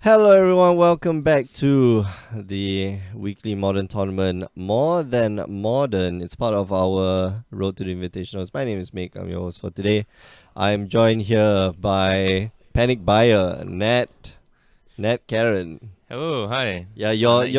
Hello everyone, welcome back to the weekly modern tournament, More Than Modern. It's part of our Road to the Invitationals. My name is Mick, I'm your host for today. I'm joined here by Panic Buyer, Nat Karen. Hello, hi. Yeah, your Nat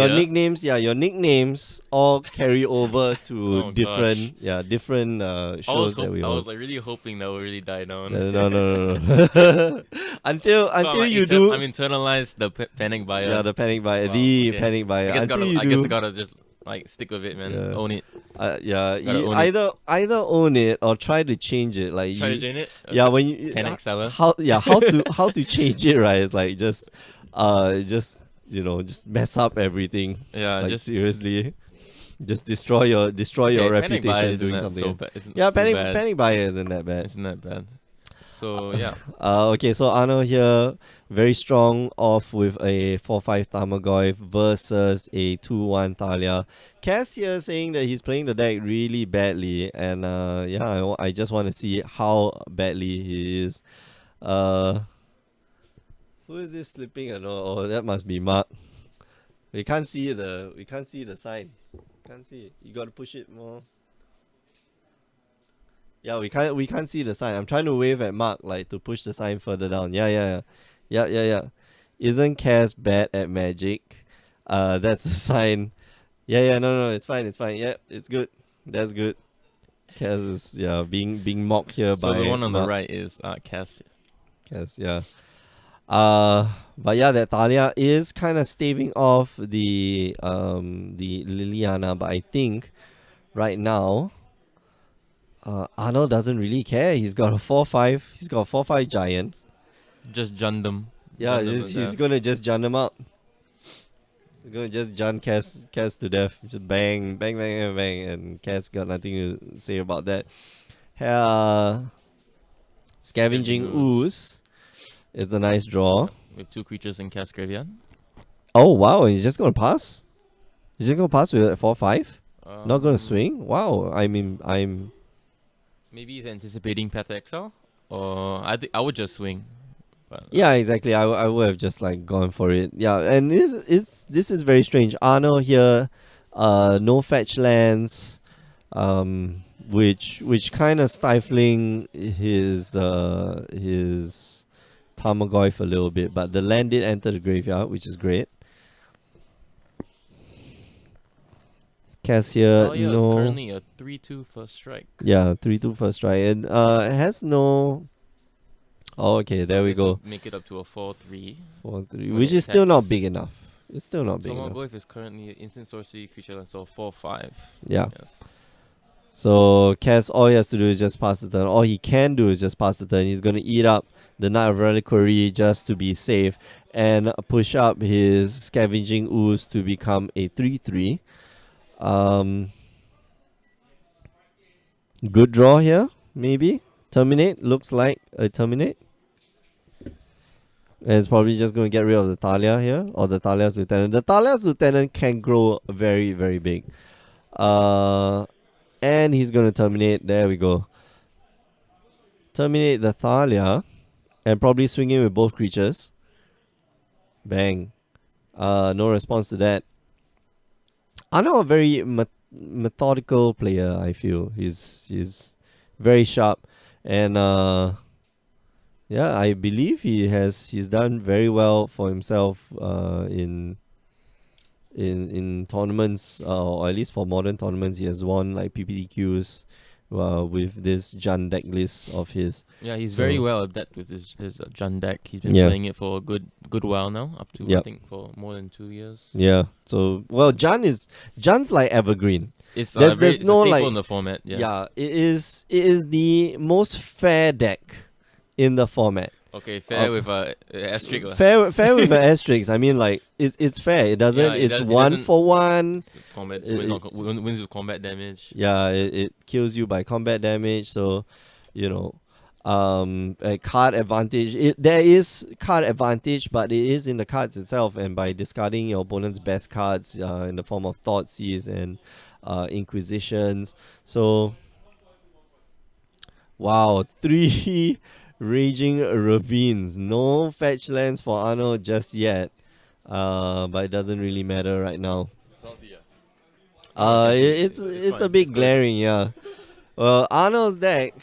here. nicknames all carry over to Oh gosh. different shows that we I was host. like really hoping that would really die down. No. So Until you do. I'm internalized the panic Yeah, buyer. the panic buyer, Wow, the okay. panic buyer. Until you I guess I do, gotta just like stick with it, man. yeah, Own it. Gotta you own it. either own it or try to change it. Like Try to you, join it. yeah, when you Panic seller. how to change it, right? It's like just just mess up everything. Yeah, Like just seriously, just destroy your okay. Panic buyer reputation isn't doing that so something. bad. Isn't Yeah, so bad. panic buyer isn't that bad. Isn't that bad? So yeah. Okay, so Arno here, very strong off with a 4-5 Tarmogoyf versus a 2-1 Thalia. Cass here saying that he's playing the deck really badly, and I just want to see how badly he is. Who is this slipping? Oh, that must be Mark. We can't see the sign. Can't see. You gotta push it more. Yeah, we can't see the sign. I'm trying to wave at Mark like to push the sign further down. Yeah. Isn't Cass bad at Magic? That's the sign. No, it's fine. Yeah, it's good. That's good. Cass is being mocked here So by the one on the Mark. right is Cass. Cass, yeah. But yeah, that Thalia is kind of staving off the Liliana, but I think right now Arnold doesn't really care. He's got a 4-5. He's got a 4-5 giant. Just jun them. Yeah, Jun them to he's death. gonna just jun him out. He's gonna just jun Cass to death. Just bang, and Cass got nothing to say about that. Scavenging Ooze is a nice draw. With two creatures in Cass graveyard. Oh wow, he's just gonna pass. He's just gonna pass with a 4-5. Not gonna swing. Wow, I'm. Maybe he's anticipating Path to Exile, or I would just swing. But, Yeah, exactly. I would have just like gone for it. Yeah, and this is very strange. Arno here, no fetch lands, which kind of stifling his Tarmogoyf a little bit, but the land did enter the graveyard, which is great. Cassia, it's currently a 3/2 first strike. Yeah, 3-2 first strike, and it has no. Oh, okay, there we go. Make it up to a 4/3. 4-3, When which it is still not attacks. big enough. It's still not big enough. Tarmogoyf is currently an instant sorcery creature, so 4/5. Yeah. Yes. So Cass, all he has to do is just pass the turn. All he can do is just pass the turn. He's gonna eat up the Knight of Reliquary just to be safe and push up his Scavenging Ooze to become a 3-3. Good draw here, maybe. Terminate, looks like a terminate. And it's probably just going to get rid of the Thalia here, or the Thalia's Lieutenant. The Thalia's Lieutenant can grow very, very big. And he's going to terminate. There we go. Terminate the Thalia, and probably swing in with both creatures. Bang. No response to that. I know a very methodical player. I feel he's very sharp, and I believe he's done very well for himself in tournaments, or at least for modern tournaments. He has won like PPTQs with this Jun deck list of his. Yeah, he's So- very well adept with his Jun deck. He's been Yeah. playing it for a good while now, up to I Yep. think for more than 2 years. Yeah. So Jun's like evergreen. It's There's it's no, a staple like- in the format. Yes. Yeah, it is the most fair deck in the format. Okay, fair with a asterisk. lah. Fair with an asterisk. I mean, like it's fair. It doesn't. Yeah, It's it 1 for 1. Combat It- wins with combat damage. Yeah, it kills you by combat damage. So, a card advantage. There is card advantage, but it is in the cards itself, and by discarding your opponent's best cards in the form of Thoughtseize and Inquisitions. So, wow, three Raging Ravines. No fetch lands for Arnold just yet. But it doesn't really matter right now. It's a bit glaring, yeah. Well, Arnold's deck,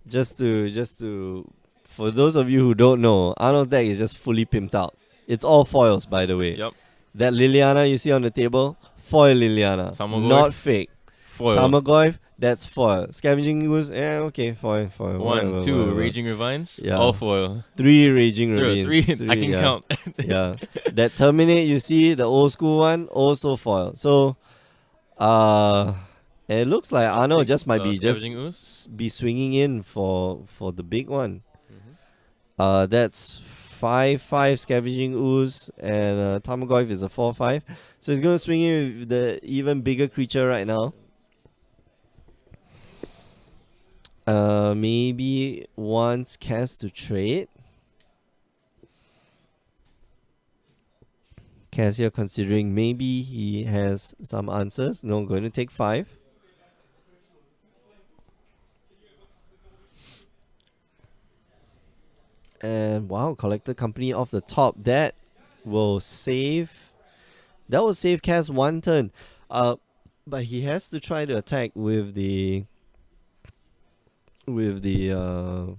just to for those of you who don't know, Arnold's deck is just fully pimped out. It's all foils, by the way. Yep. That Liliana you see on the table, foil Liliana, Tarmogoyf, not fake. Foil. Tarmogoyf, that's foil. Scavenging Ooze, okay, foil. One, whatever, two, whatever. Raging Ravines, Yeah. all foil. 3 Raging Ravines. Three, I can yeah. count. Yeah. That Terminate you see, the old school one, also foil. So, it looks like Arnold just might be just Scavenging Ooze. be swinging in for the big one. Mhm. That's 5/5 Scavenging Ooze, and Tarmogoyf is a 4/5. So he's gonna swing in with the even bigger creature right now. Maybe wants Cass to trade. Cass here considering maybe he has some answers. No, going to take 5. And wow, Collector Company off the top. That will save. That will save Cass 1 turn. But he has to try to attack with the Glory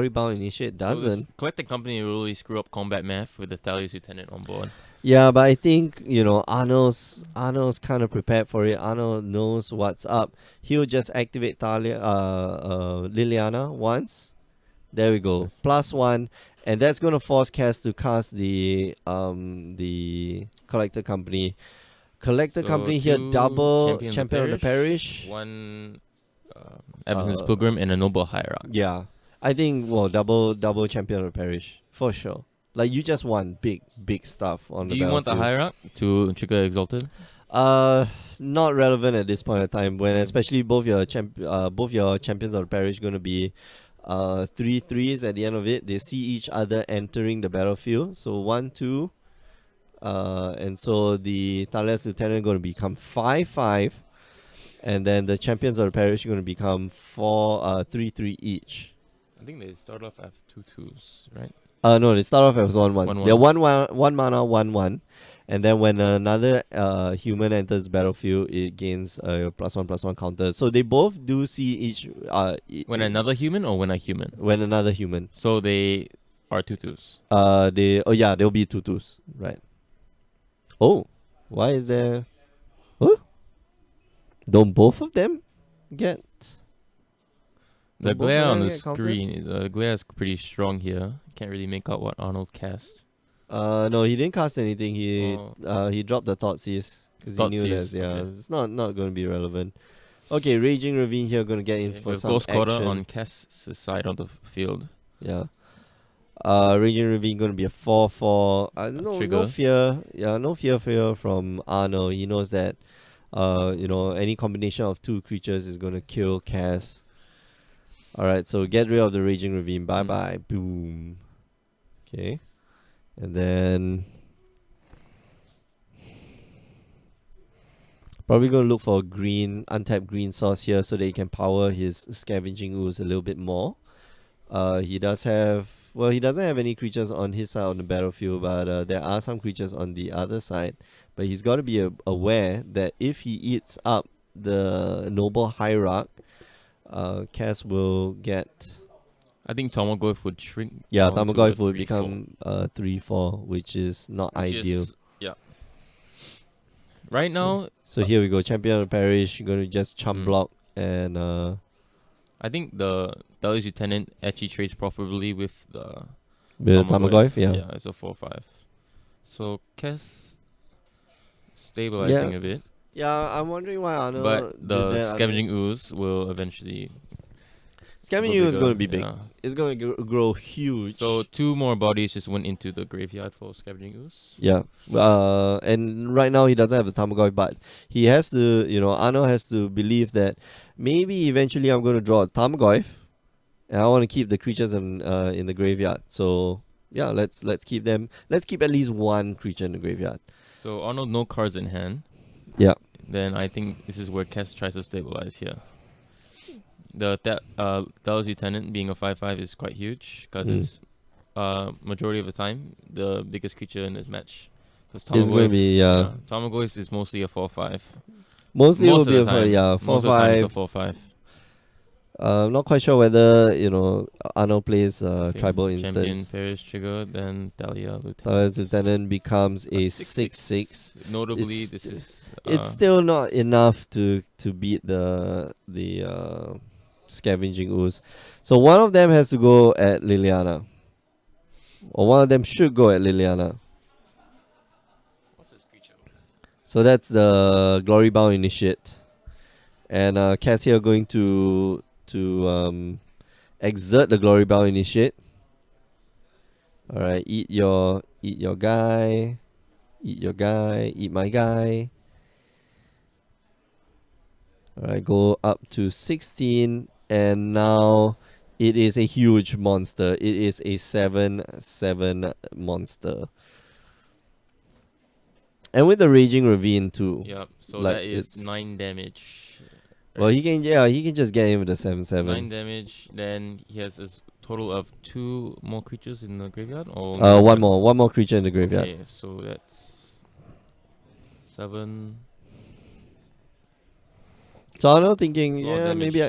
Bound Initiate. So this Doesn't. Collected Company will really screw up combat math with the Thalius Lieutenant on board. Yeah, but I think Arnold's kind of prepared for it. Arnold knows what's up. He'll just activate Liliana once. There we go. +1, and that's gonna force Cass to cast the Collector Company. Collector So Company here, 2 double Champion of the Parish. One Absence Pilgrim and a Noble Hierarch. Yeah, I think double Champion of the Parish for sure. Like you just want big stuff on Do the you want the battlefield. Hierarch to trigger Exalted? Not relevant at this point in time. When especially both your champions of the parish going to be 3/3s at the end of it. They see each other entering the battlefield. So 1, 2, and so the Thalius Lieutenant going to become 5/5, and then the champions of the parish are going to become 3/3 each. I think they start off as 2/2s, right? No, they start off as 1/1s. 1/1s. They're 1 mana 1/1, and then when another human enters the battlefield, it gains a +1/+1 counter. So they both do see each When another human or when a human? when another human. So they are 2/2s. They'll be 2/2s, right? Oh, why is there? Huh? Don't both of them get? The both glare of on them the get counters? screen, the glare is pretty strong here. Can't really make out what Arnold cast. No, he didn't cast anything. Oh. He dropped the Thoughtseize because he knew Thoughtseize, that. Yeah, okay. it's not going to be relevant. Okay, Raging Ravine here going to get in for With some Ghost action. Quarter on Cass's side of the field. Yeah. Raging Ravine going to be a 4/4. No Triggers. fear. Yeah, no fear from Arno. He knows that any combination of 2 creatures is going to kill Cass. Alright, so get rid of the Raging Ravine. Bye-bye. Boom. Okay. And then probably going to look for a green, untapped green source here so that he can power his Scavenging Ooze a little bit more. He doesn't have any creatures on his side of the battlefield, but there are some creatures on the other side. But he's got to be aware that if he eats up the Noble Hierarch, Cass will get... I think Tarmogoyf would shrink. Yeah, down to Tarmogoyf a will 3/4, become 3/4, which is not which ideal. is- yeah. Right So- now, So here we go, Champion of the Parish, going to just chump Mm. block and I think the Thalius Lieutenant actually trades profitably with the with the Tarmogoyf, yeah. Yeah, it's a 4/5. So Cass stabilizing a bit, Yeah, I'm wondering why Arno but did the that. Scavenging Ooze will eventually. Scavenging grow Ooze is going to bigger, be big. yeah. It's going to grow huge. So 2 more bodies just went into the graveyard for Scavenging Ooze. yeah, and right now he doesn't have the Tarmogoyf, but he has to, Arno has to believe that maybe eventually I'm going to draw a Tarmogoyf, and I want to keep the creatures in the graveyard. So yeah, let's keep them. Let's keep at least 1 creature in the graveyard. So Arnold no cards in hand. Yeah. Then I think this is where Cass tries to stabilize here. Dallas Lieutenant being a 5/5 is quite huge because it's majority of the time the biggest creature in this match. Because It's going to be, Tarmogoyf is mostly a 4/5. mostly Most will of be the a time. 4 Most of the time it's a 5. 4/5. Not quite sure whether, Arno plays Okay, tribal Champion instance. Perish Trigger, then Dahlia Lieutenant. Dallas Lieutenant becomes a 6/6. 6/6. Notably, It's- this is. It's still not enough to beat the Scavenging Ooze. So one of them has to go at Liliana. Or one of them should go at Liliana. What's this creature? So that's the Glory Bound Initiate. And Cass here going to exert the Glory Bound Initiate. Alright, eat your guy. Eat your guy. Eat my guy. Alright, go up to 16. And now it is a huge monster. It is a 7/7 monster. And with the Raging Ravine too. Yep. So Like, that is it's- 9 damage. Well, he can just get in with the 7/7. 9 damage. Then he has a total of 2 more creatures in the graveyard. Or One more creature in the graveyard. Okay, so that's 7. So I'm not thinking, Lot of maybe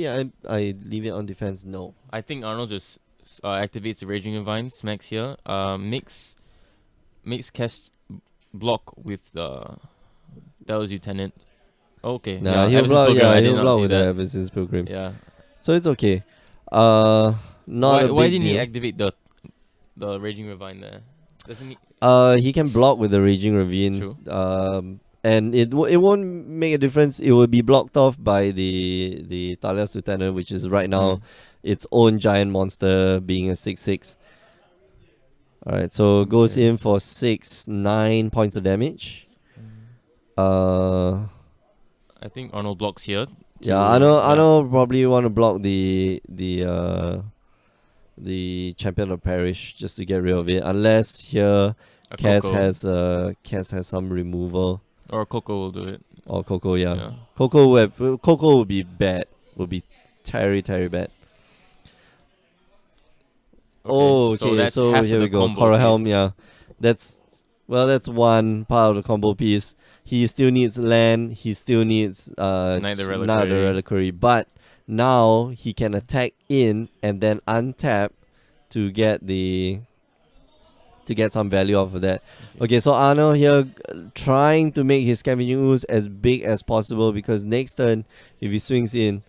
damage. I leave it on defense. No. I think Arnold just activates the Raging Ravine, smacks here, makes cast block with the Dallas Lieutenant. Okay. Nah, yeah, he'll Evans's block. Pilgrim, I Yeah, did he'll not block see with that. the Evans's Pilgrim. Yeah. So it's okay. Not Why a big didn't he deal. activate the Raging Ravine there? Doesn't he? He can block with the Raging Ravine. True. And it won't make a difference. It will be blocked off by the Talia's Lieutenant, which is right now Mm. its own giant monster, being a 6/6. Alright, so goes Okay. in for 9 points of damage. Uh, I think Arnold blocks here. yeah, to- I know. Probably want to block the Champion of Parish just to get rid of it. Unless here a Cass Coco. has some removal, Or Coco will do it. or Coco. Yeah, Yeah. Coco would be bad. Would be very bad. Oh, okay. that's So half of here we the go. combo Coral Helm. piece. Yeah, that's one part of the combo piece. He still needs land. He still needs Knight the Knight the Reliquary. Reliquary. But now he can attack in and then untap to get some value off of that. Okay, so Arno here trying to make his Scavenging Ooze as big as possible, because next turn if he swings in,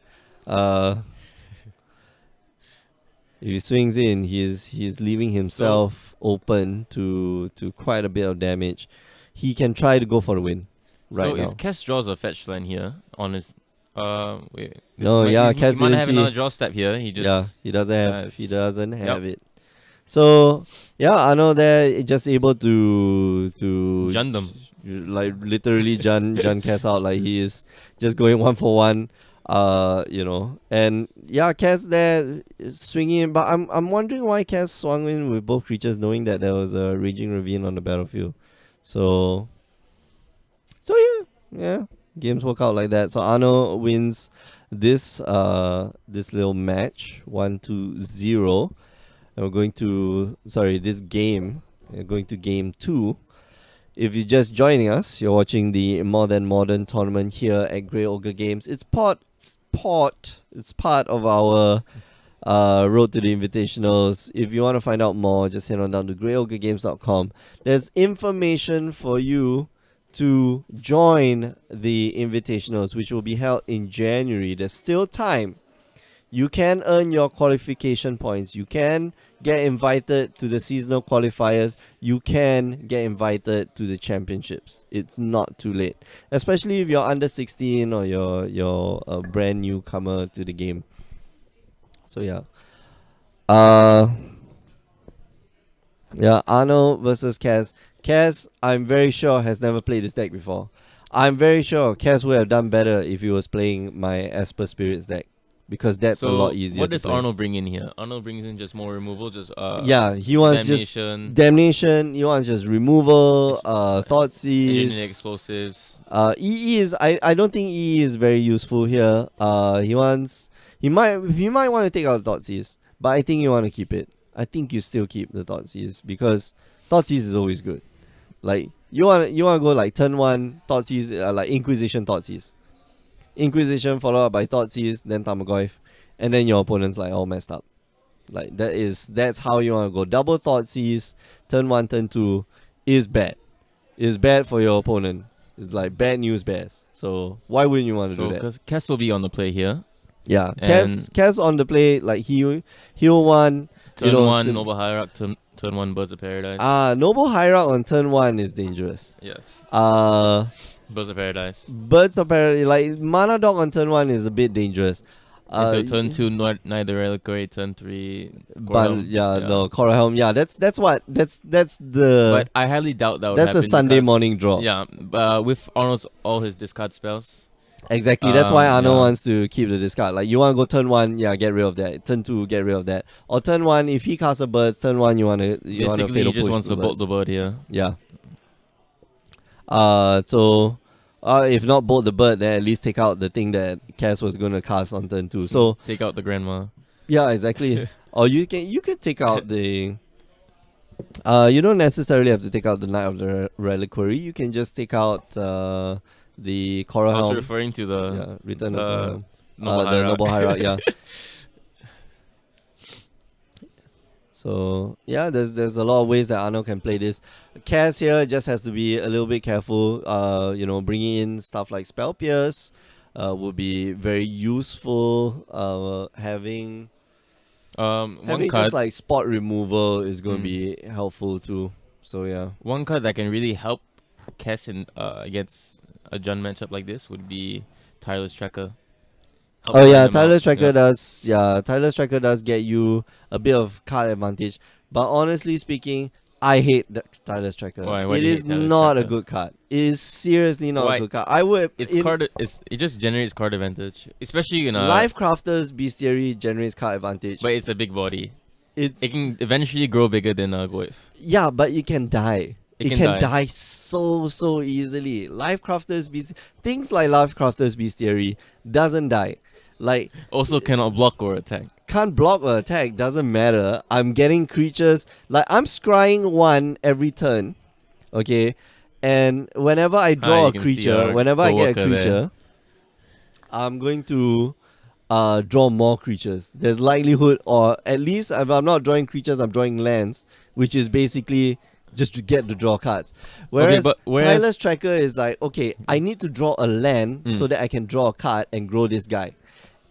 he's leaving himself open to quite a bit of damage. He can try to go for the win right so now. if Cass draws a fetch land here on his wait. No, yeah, Cass he might didn't have see. another draw step here. He just Yeah, he doesn't have Yes. Yep. it. So yeah, Arno there just able to jund them. like literally Jan Cass out, like he is just going 1-for-1. And yeah, Cass there swinging, but I'm wondering why Cass swung in with both creatures, knowing that there was a Raging Ravine on the battlefield. So yeah, games work out like that. So Arno wins this little match 1-0, and we're going to this game. We're going to game 2. If you're just joining us, you're watching the More Than Modern tournament here at Grey Ogre Games. It's part of our Road to the Invitationals. If you want to find out more, just head on down to greyogregames.com. There's information for you to join the Invitationals, which will be held in January. There's still time. You can earn your qualification points. You can get invited to the seasonal qualifiers. You can get invited to the championships. It's not too late, especially if you're under 16 or you're a brand newcomer to the game. So yeah, Arno versus Cass. Cass, I'm very sure, has never played this deck before. I'm very sure Cass would have done better if he was playing my Esper Spirits deck, because that's a lot easier. What to does play. Arnold bring in here? Arnold brings in just more removal, just Yeah, he wants damnation, just damnation. He wants just removal. Thoughtseize. engineering explosives. EE is I don't think EE is very useful here. He wants He might want to take out Thoughtseize, but I think you want to keep it. I think you still keep the Thoughtseize because Thoughtseize is always good. Like you want to go like turn 1 Thoughtseize, like Inquisition Thoughtseize. Inquisition followed up by Thoughtseize, then Tarmogoyf, and then your opponent's like all messed up. Like that's how you want to go. Double Thoughtseize, turn 1, turn 2 is bad. It's bad for your opponent. It's like bad news bears. So why wouldn't you want to do that? Because Cass will be on the play here. Yeah, And Cass on the play, like he'll one. Turn 1, Noble Hierarch, turn 1, Birds of Paradise. Noble Hierarch on turn 1 is dangerous. Yes. Birds of Paradise. of Paradise, like Mana Dog on turn 1 is a bit dangerous. Until turn 2, neither Reliquary, turn 3, but no, Korra Helm. Yeah, that's the. But I highly doubt that would that's happen the Sunday because- morning draw. Yeah, with Arnold's all his discard spells. Exactly. That's why Arno yeah. wants to keep the discard. Like you want to go turn 1, yeah, get rid of that. Turn 2, get rid of that. Or turn 1, if he casts a bird, turn 1 you want to Basically, fatal he just push wants the to bolt birds. the bird here. Yeah. So if not bolt the bird, then at least take out the thing that Cass was gonna cast on turn 2. So Take out the grandma. yeah, exactly. Or you can take out the. You don't necessarily have to take out the Knight of the Reliquary. You can just take out the Korra I was Helm. referring to the Yeah, Return the of Korra Helm. Noble The Hierarch. Noble Hierarch, yeah. So yeah, there's a lot of ways that Arno can play this. Cass here just has to be a little bit careful. Bringing in stuff like Spell Pierce would be very useful. Having One card, just like spot removal is going to be helpful too. So yeah. one card that can really help Cass in against a Jund matchup like this would be Tireless Tracker. Help Oh find yeah, them Tireless out. Tracker Yeah. does. Yeah, Tireless Tracker does get you a bit of card advantage. But honestly speaking, I hate the Tireless Tracker. Why do It you is hate Tireless not a Tracker? good card. It is seriously not Why? a good card. I would. It just generates card advantage, especially in Life Crafter's Bestiary generates card advantage. But it's a big body. It's It can eventually grow bigger than Goyf. yeah, but it can die. It It can can die. die so easily. Life Crafter's things like Life Crafter's Bestiary doesn't die. Like Also cannot block or attack. can't block or attack, doesn't matter. I'm getting creatures, like I'm scrying 1 every turn, okay? And whenever I draw you a can see creature, our whenever I get a co-worker there. creature, I'm going to draw more creatures. There's likelihood, or at least if I'm not drawing creatures, I'm drawing lands, which is basically just to get to draw cards. Whereas, Tireless Tracker is like, okay, I need to draw a land so that I can draw a card and grow this guy.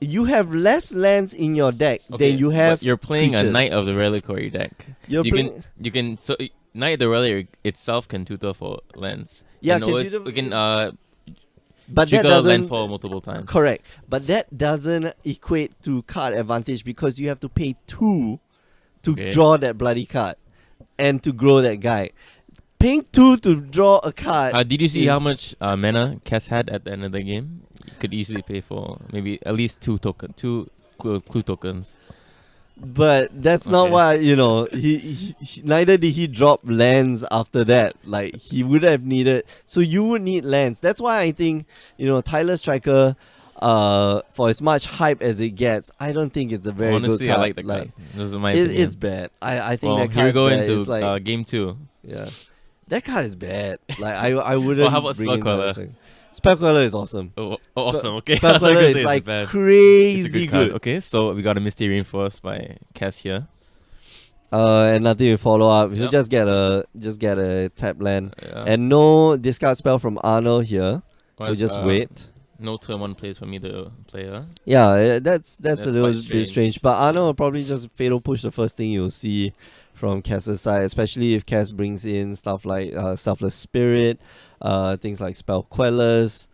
You have less lands in your deck than you have. But you're playing creatures. a Knight of the Reliquary deck. You're you playing. can so Knight of the Reliquary itself can tutor for lands. Yeah, and can always, tutor- we can but that trigger doesn't. landfall multiple times. Correct, but that doesn't equate to card advantage because you have to pay 2 to Okay. draw that bloody card and to grow that guy. Paying 2 to draw a card. Did you see how is- much mana Cass had at the end of the game? You could easily pay for maybe at least two clue tokens. But that's not Okay. why, he neither did he drop lands after that. Like he would have needed, so you would need lands. That's why I think, Tireless Tracker, for as much hype as it gets, I don't think it's a very Honestly, good card. I like the card. This is my It, opinion. it's bad. I think Well, that here we card's go bad. into It's like, game 2. yeah, that card is bad. Like I wouldn't. Well, how about bring in Spellcaller? Tireless Tracker. Spellcaller is awesome. Oh, awesome. Okay. Spellcaller Say is it's like bad. It's a crazy good card. good. Okay, so we got a Misty Reinforced by Cass here. And nothing to follow up. He'll Yep. just get a tap land. Yeah. And no discard spell from Arno here. We'll just wait. No turn 1 plays from either player. Yeah, that's That's a little quite bit strange. strange. But Arno will probably just fatal push the first thing you'll see from Cass's side, especially if Cass brings in stuff like Selfless Spirit, things like Spell Quellers.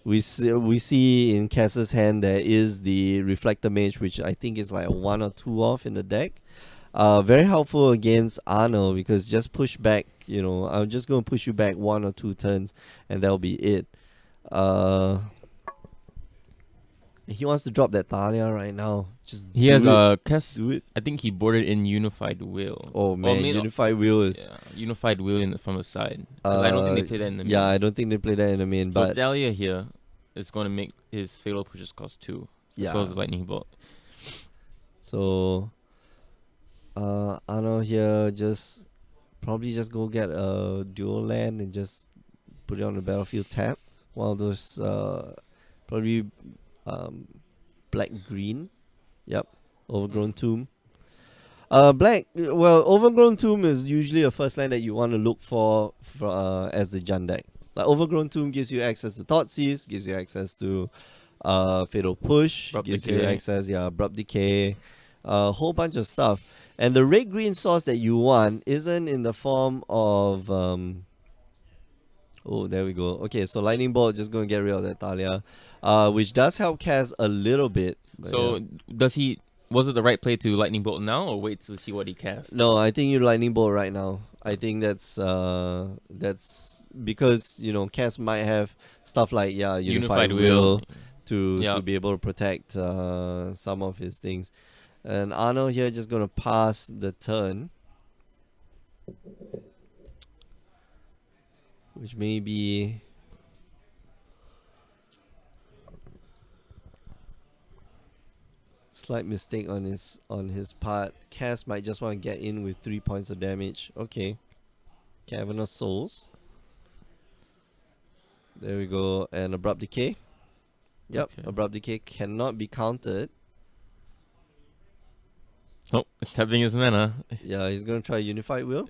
We see in Cass's hand there is the Reflector Mage, which I think is like a 1 or 2 off in the deck. Very helpful against Arno because just push back, I'm just going to push you back 1 or 2 turns and that'll be it. He wants to drop that Thalia right now. Just He has Cass. do it. I think he boarded in Unified Will. Oh man, maybe- Unified Will is. Yeah, Unified Will from the side. 'Cause I don't think they play that in the main. I don't think they play that in the main. So But Dahlia here is going to make his fatal pushes cost 2. as well Yeah. as lightning bolt. So Arno here probably just go get a dual land and just put it on the battlefield tap. One of those probably um black green. Yep. Overgrown tomb. Overgrown tomb is usually the first land that you want to look for as the Jund deck. Like overgrown tomb gives you access to Thoughtseize, gives you access to Fatal Push, Abrupt gives you Decay. access, Abrupt Decay, a whole bunch of stuff. And the red green source that you want isn't in the form of oh, there we go. Okay, so Lightning Bolt, just gonna get rid of that Talia, which does help cast a little bit. But So was it the right play to lightning bolt now, or wait to see what he casts? no, I think you Lightning Bolt right now. I think that's because Cass might have stuff like Unified Will to be able to protect some of his things. And Arno here just gonna pass the turn, which may be slight mistake on his part. Cass might just want to get in with 3 points of damage. Okay, Cavernous Souls. There we go, and Abrupt Decay. Yep, Okay. Abrupt Decay cannot be countered. Oh, tapping his mana. Yeah, he's gonna try Unified Will.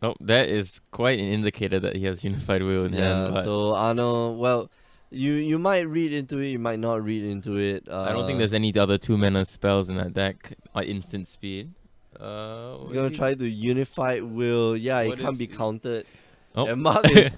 Oh, that is quite an indicator that he has unified will in hand. But So Arno, well, you might read into it, you might not read into it. I don't think there's any other 2-mana spells in that deck at instant speed. He's gonna try to Unified Will. Yeah, it What can't is be he- countered. Oh. And Mark is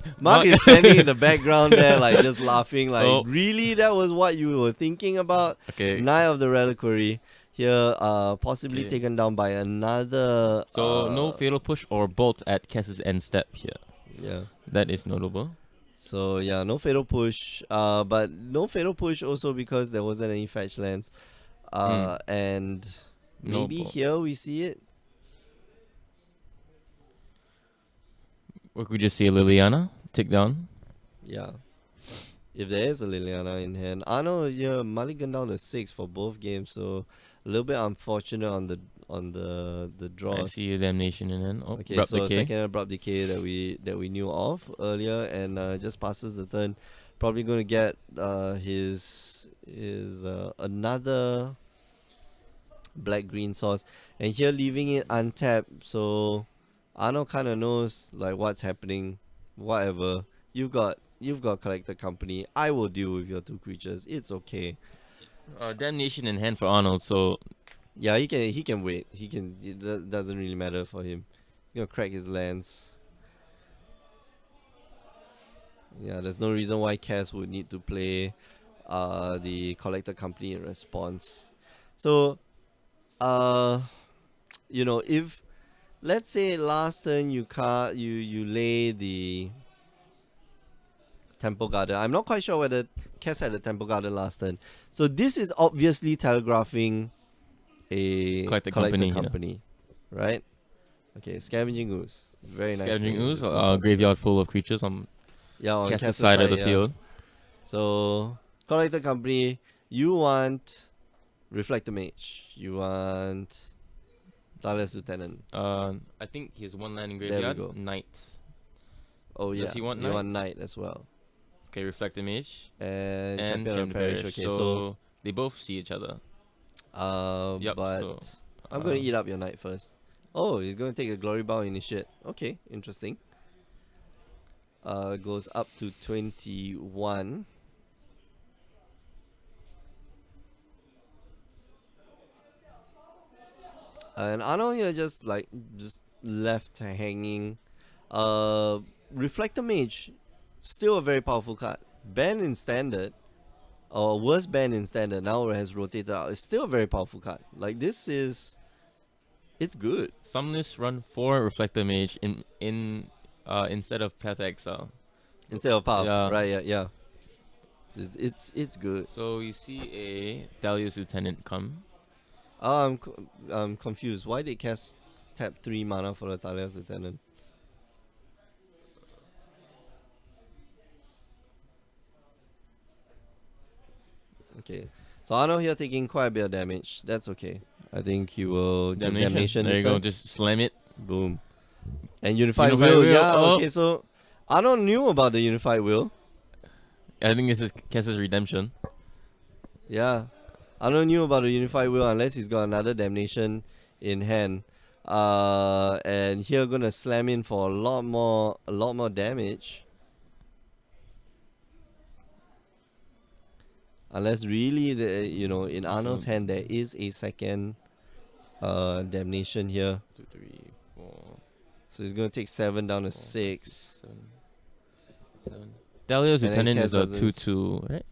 standing in the background there, like just laughing. Like, Oh. really, that was what you were thinking about? Okay. Knight of the Reliquary here, possibly Okay. taken down by another. So no fatal push or bolt at Cass's end step here. Yeah. That is notable. So yeah, no fatal push. But no fatal push also because there wasn't any fetch lands. And No maybe bolt. here we see it. Or could we just see a Liliana tick down? Yeah. If there is a Liliana in hand. Arno here mulligan down to 6 for both games, so a little bit unfortunate on the I draws. see a damnation in hand. Oh, Okay, Abrupt so Decay. second Abrupt Decay that we knew of earlier, and just passes the turn. Probably going to get his another black green source, and here leaving it untapped. So Arno kind of knows like what's happening. Whatever, you've got Collector Company. I will deal with your 2 creatures. It's okay. Damnation in hand for Arnold, so Yeah, he can wait. It doesn't really matter for him. He's gonna crack his lands. Yeah, there's no reason why Cass would need to play the Collector Company in response. So if let's say last turn you lay the Temple Garden. I'm not quite sure whether Cass had the Temple Garden last turn. So this is obviously telegraphing a Collector Collector Company, yeah. right? Okay, Scavenging Ooze. Very nice. Scavenging play. Ooze, Just gonna graveyard full of creatures on on Cass's Cass's side of the yeah. field. So Collector Company, you want Reflector Mage. You want Thalia's Lieutenant. I think he has 1 land in we graveyard. go. Knight. Oh Does yeah, he want you Knight? want Knight as well. Okay, Reflector Mage And and Champion of Champion Parish. Parish. Okay, So they both see each other. Yep, but so, I'm gonna eat up your Knight first. Oh, he's gonna take a Glory Bow Initiate. Okay, interesting. Goes up to 21. And Arnold here just left hanging. Reflector Mage, still a very powerful card. Banned in standard, or was banned in standard, now it has rotated out. It's still a very powerful card. Like it's good. Some lists run 4 Reflector Mage instead of Path Exile. Instead of power, Yeah. right? Yeah. It's good. So you see a Dahlia's Lieutenant come. I'm confused. Why did Cass tap 3 mana for the Thalia's Lieutenant? Okay. So Arno here taking quite a bit of damage. That's okay. I think he will just damnation There this you go. time. Just slam it. Boom. And Unified Unified Will. Will, Yeah, oh. okay, so Arno knew about the Unified Will. I think this is Kess's redemption. Yeah. Arno knew about the Unified Will unless he's got another damnation in hand. And here gonna slam in for a lot more damage. Unless really in Arno's hand there is a second damnation here. 2, 3, 4. So he's gonna take 7 down to 4, 6. 7. Dahlia's And then Lieutenant Cass is a doesn't- 2-2, right?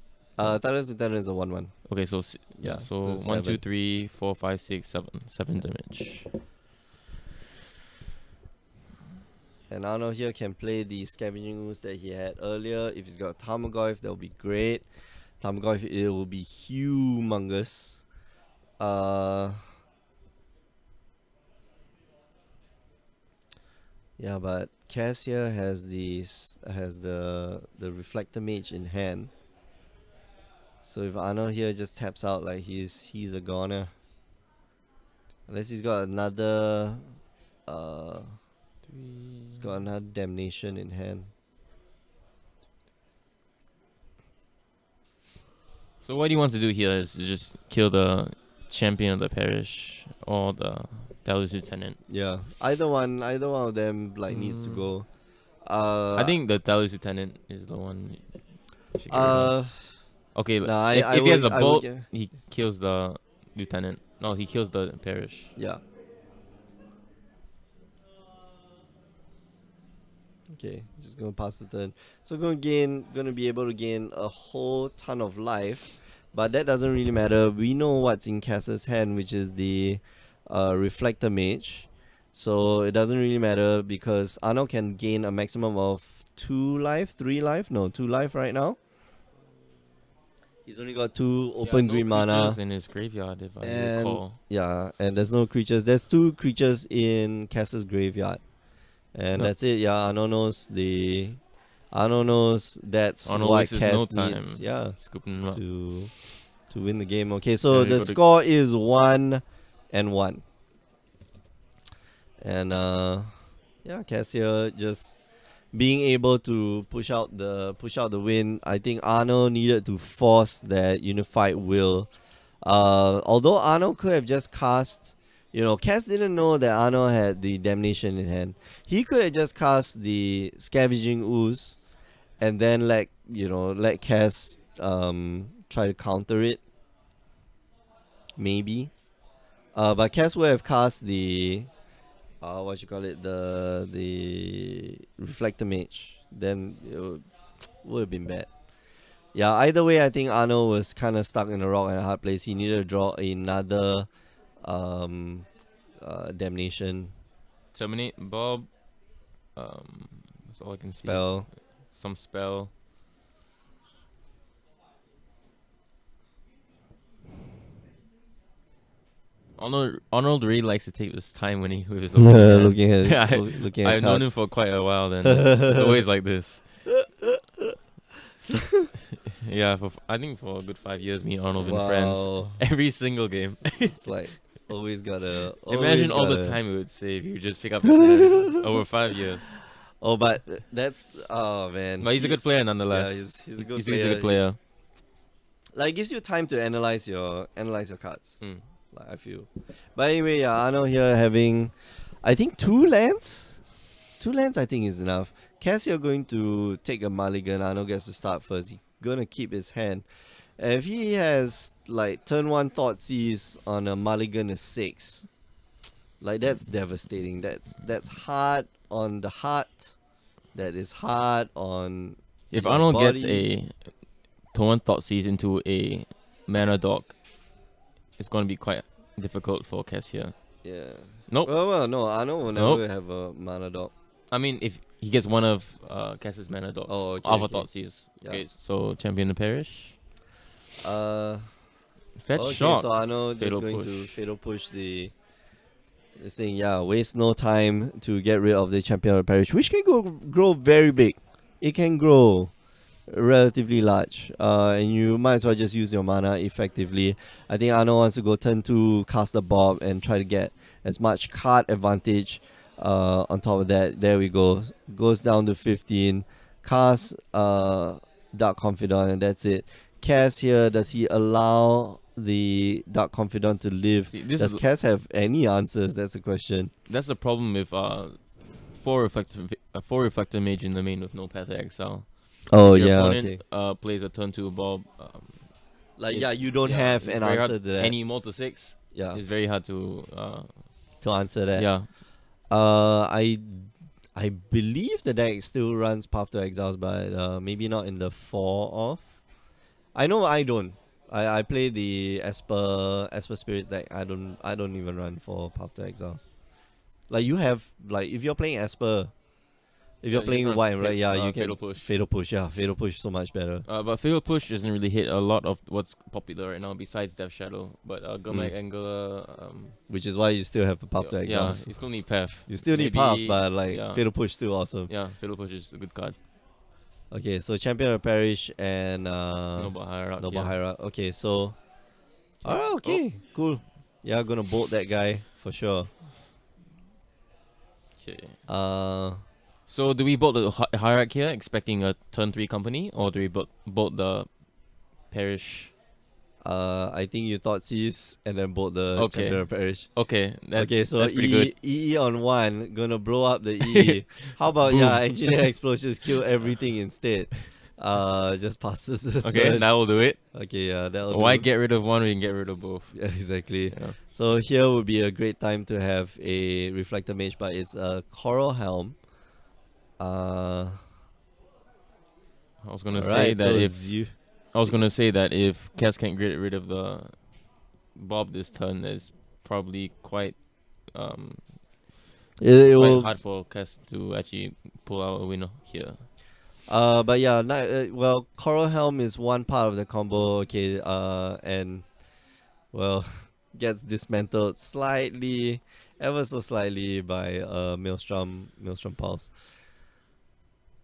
Thaddeus Lieutenant is a 1-1. Okay, so Yeah, so so 1, 2, 7. 3, 4, 5, 6, 7 damage. And Arno here can play the Scavenging Ooze that he had earlier. If he's got Tarmogoyf, that will be great. Tarmogoyf, it will be humongous. Yeah, but Cass here has the Reflector Mage in hand. So if Arno here just taps out, like he's a goner. Unless he's got another he's got another damnation in hand. So what he wants to do here is to just kill the champion of the parish or the Dahlia's Lieutenant. Yeah, either one of them like needs to go. I think the Dahlia's Lieutenant is the one. you should get rid of. Nah, Okay, if I he has a would bolt, get- he kills the lieutenant. No, he kills the parish. Yeah. Okay, just gonna pass the turn. So gonna be able to gain a whole ton of life, but that doesn't really matter. We know what's in Cass's hand, which is the Reflector Mage. So it doesn't really matter because Arno can gain a maximum of 2 life, 3 life, no, 2 life right now. He's only got 2 open green mana. creatures in his graveyard, if I And recall. yeah, and there's no creatures. There's 2 creatures in Cass's graveyard. And Yep. that's it. Yeah, Arno knows that's Arno what wastes Cass no time. needs. Yeah, Scooping him up. to win the game. Okay, so Yeah, you the gotta- score is 1-1. And yeah, Cass here just being able to push out the win. I think Arno needed to force that Unified Will. Although Arno could have just cast, Cass didn't know that Arno had the Damnation in hand. He could have just cast the Scavenging Ooze, and then let Cass try to counter it. Maybe, but Cass would have cast the the Reflector Mage. Then it would have been bad. Yeah, either way, I think Arno was kind of stuck in a rock and a hard place. He needed to draw another damnation Terminate Bob. That's all I can see. spell. Some spell. Arnold really likes to take his time when he with his opening hand. looking at Yeah, looking at I've known him cards. for quite a while. Then it's always like this. Yeah, I think for a good 5 years, me and Arnold been friends. Wow. Every single game. It's like always gotta Imagine all the gotta- time it would save if you just pick up his hand over 5 years. Oh, but that's man. But he's a good player nonetheless. Yeah, he's a good He's player. a good player. Like gives you time to analyze your cards. Mm. Like I feel. But anyway, yeah, Arno here having, I think 2 lands. 2 lands I think is enough. Cass here going to take a mulligan. Arno gets to start first. He's gonna keep his hand. And if he has like turn 1 Thoughtseize on a mulligan is 6, like that's devastating. That's hard on the heart. That is hard on. If your Arnold gets body. a Torn Thoughtseize into a mana dog, it's going to be quite difficult for Cass here. Yeah. Nope. Well, no, Arno will Nope. never have a mana dog. I mean, if he gets one of Cass's mana dogs Oh, okay, off a okay. Thoughtseize. Yeah. Okay, so Champion the Parish. Fetch Okay, shot. so Arno just Fatal going push. to fatal push the thing. Yeah, waste no time to get rid of the Champion of the Parish, which can grow very big. It can grow relatively large. And you might as well just use your mana effectively. I think Arno wants to go turn 2, cast the Bob, and try to get as much card advantage. On top of that, there we go. Goes down to 15. Cast Dark Confidant, and that's it. Cass here, does he allow the Dark Confidant to live? See, this Does is Cass have any answers? That's the question. that's the problem with four reflector mage in the main with no path to exile. Oh Your yeah, opponent, okay. plays a turn 2 Bob. Like It's- you don't yeah, have it's an very hard- answer to that. Any multi 6 Yeah, is very hard to to answer that. yeah. I believe the deck still runs Path to Exiles, but maybe not in the 4 off. I know I don't. I play the Esper Spirits deck. I don't even run for Path to Exiles. Like you have, like if you're playing Esper, if you're you playing just white, run right? Yeah, you can Fatal Push. Fatal Push. Yeah, Fatal Push so much better. But Fatal Push doesn't really hit a lot of what's popular right now besides Death Shadow. But Gurmag Angler, Which is why you still have a Path to yeah, Exiles. you still need Path. You still need Path, Maybe- but like yeah. Fatal Push still awesome. Yeah, Fatal Push is a good card. Okay, so Champion of Parish and Noble Hierarch. Noble yeah. Hierarch. Okay, so Oh. okay, cool. Yeah, gonna bolt that guy for sure. Okay. So do we bolt the Hierarch here, expecting a turn 3 company, or do we bolt the Parish? I think you thought Seas and then bolt the Okay. Champion of Parish. Okay, that's So pretty good. EE on 1, gonna blow up the EE. How about Boom. Engineer Explosions kill everything instead? Just passes the Okay, turn. that will do it. Okay, yeah, that'll Why do. get rid of one when you can get rid of both? Yeah, exactly. Yeah. So here would be a great time to have a Reflector Mage, but it's a Coral Helm. I was gonna say Alright, that so if Cass can't get rid of the Bob this turn, it's probably quite it quite will. hard for Cass to actually pull out a winner here. But yeah, well, Coral Helm is one part of the combo. Okay, and well, gets dismantled slightly, ever so slightly by Maelstrom Pulse.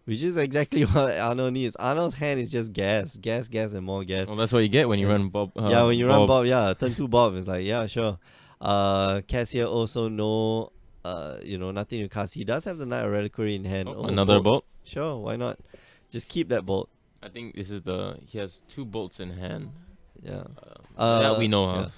Which is exactly what Arno needs. Arno's hand is just gas, and more gas. Well, that's what you get when you Yeah. run Bob. Yeah, when you run Bob, yeah, turn 2 Bob is like, yeah, sure. Cass here also nothing to cast. He does have the Knight of Reliquary in hand. Oh, another bolt. Sure, why not? Just keep that bolt. I think this is he has 2 bolts in hand. Yeah. That we know yeah. of.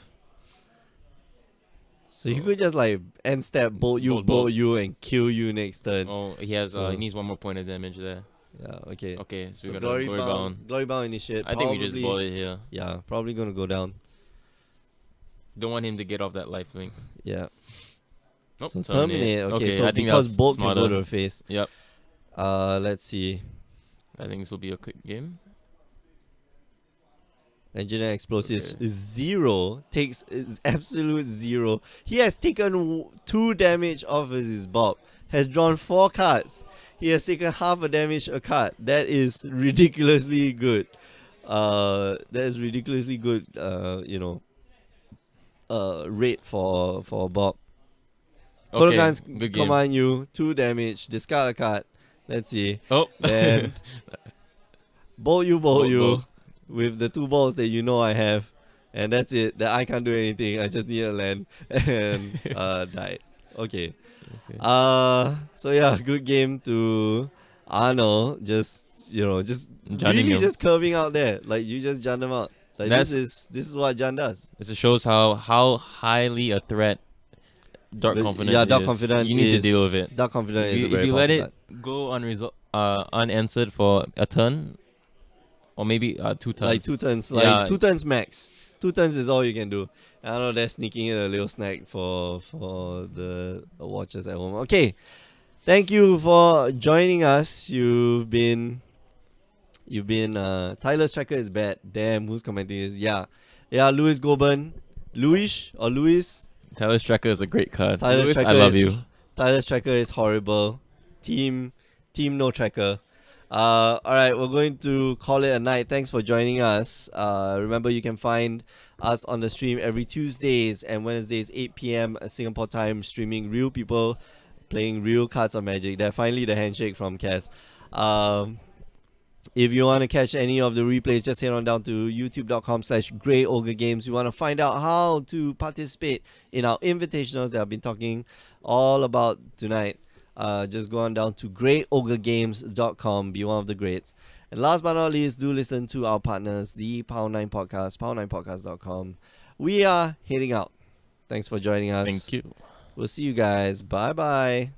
So you could just like end step, bolt Bolt. you, and kill you next turn. Oh, he has. So- He needs 1 more point of damage there. Yeah, okay. Okay, so, So we got Glory Bound. Glory Bound initiate. I think we just probably- bolt it here. Yeah, probably gonna go down. Don't want him to get off that life link. Yeah. Nope, So terminate. Okay, so I think because that's bolt smarter. can go to the face. Yep. Let's see. I think this will be a quick game. Engineer Explosives Okay. is 0. Is absolute 0. He has taken 2 damage off of his Bob. Has drawn 4 cards. He has taken half a damage a card. That is ridiculously good. That is ridiculously good. Rate for Bob. Okay, Kodokan's good game. command you 2 damage. Discard a card. Let's see. Oh, Then bolt you Bolt. with the 2 balls that you know I have, and that's it. That I can't do anything. I just need a land and died. Okay. Okay. So yeah, good game to Arno. Just Junning really him. just curving out there. Like you just jun them out. Like this is what Jun does. This just shows how highly a threat Dark Confidence Yeah, Dark is. Confident. You need to is- deal with it. Dark Confident If is you, a very if you let powerful it go unanswered for a turn, or maybe 2 turns. like 2 turns, Yeah. 2 turns max. 2 turns is all you can do. I don't know, they're sneaking in a little snack for the watchers at home. Okay, thank you for joining us. You've been Tyler's tracker is bad. Damn, who's commenting this? Yeah, Louis Goben, Louis. Tyler's Tracker is a great card. Tyler's Louis, Tracker I love is- you. Tyler's tracker is horrible. Team no tracker. Alright, we're going to call it a night. Thanks for joining us. Remember, you can find us on the stream every Tuesdays and Wednesdays 8 p.m. Singapore time, streaming real people playing real cards of Magic. That finally the handshake from Cass. If you want to catch any of the replays, just head on down to youtube.com/Grey Ogre Games. You want to find out how to participate in our invitationals that I've been talking all about tonight. Just go on down to greyogregames.com. Be one of the greats. And last but not least, do listen to our partners, the Power 9 Podcast, power9podcast.com. We are heading out. Thanks for joining us. Thank you. We'll see you guys. Bye-bye.